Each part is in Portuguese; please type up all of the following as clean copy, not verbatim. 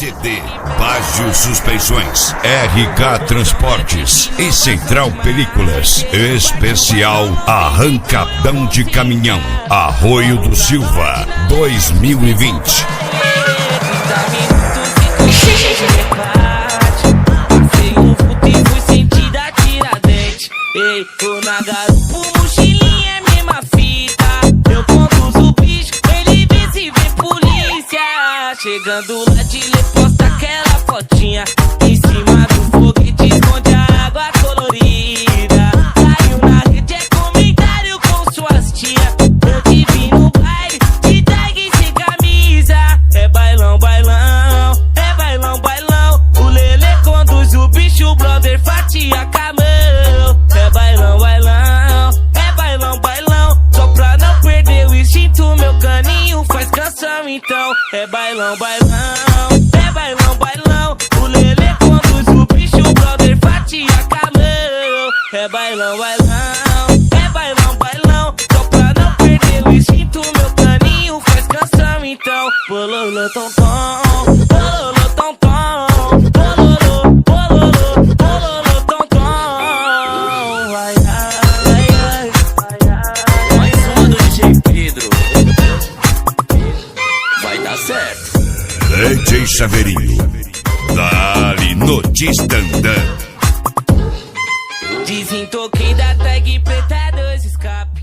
CD, Baggio Suspensões, RK Transportes e Central Películas. Especial Arrancadão de Caminhão, Arroio do Silva, 2020. Ei, tô na garupa, mochilinha é mesma fita. Eu conduzo o bicho, ele vê se vê polícia. Chegando lá de lê, posta aquela fotinha em cima do foguete, esconde a água colorida. Caiu na rede, é comentário com suas tia. Eu te vi no baile, de tag sem camisa. É bailão, bailão, é bailão, bailão. O Lelê conduz o bicho, o brother fatia camão. É bailão, bailão, é bailão, bailão. Só pra não perder o instinto, meu caninho faz canção então. É bailão, bailão, é bailão, bailão. O Lelê conduz o bicho, o brother fatia camão. É bailão, bailão, é bailão, bailão. Só pra não perder o instinto, meu caninho faz canção então. Bololô, tom, tom, bololô, tom, tom. Bololô, bololô, bololô, tom, tom. Vai, ai, ai, ai. Mais uma do DJ Pedro. Vai dar certo. DJ Chaveirinho, dá-lhe notícia andando. Desintoquei da tag preta, 2 escape.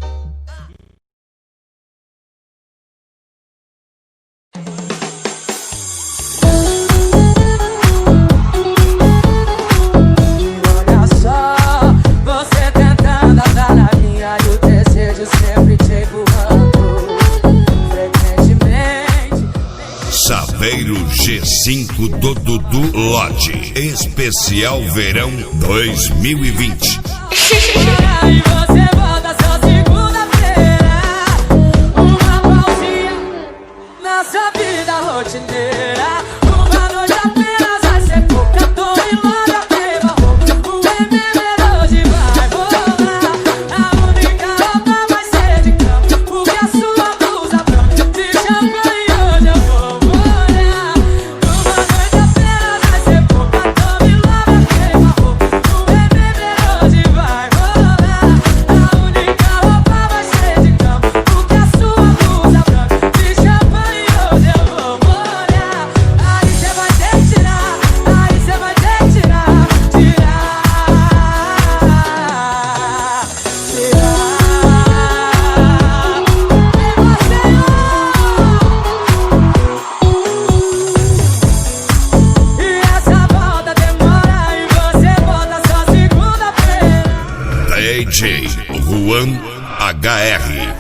Olha só, você tentando andar na linha e o desejo sempre te empurrando frequentemente. Saveiro G5 do Dudu Lodge, especial verão 2020. Aí você volta só segunda-feira, uma pausinha na sua vida rotineira. Uma noite apenas vai ser pouca, tô em loja pega roupa. O bebê hoje vai rolar, a única roupa vai ser de cama, porque a sua blusa branca de champanhe hoje eu vou molhar. Uma noite apenas vai ser pouca, tô em loja pega roupa. O bebê hoje vai rolar, a única roupa vai ser de cama, porque a sua blusa branca de champanhe hoje eu vou molhar. Aí cê vai ter que tirar, aí cê vai ter que tirar, tirar. E essa volta demora e você volta só segunda-feira. DJ Juan HR.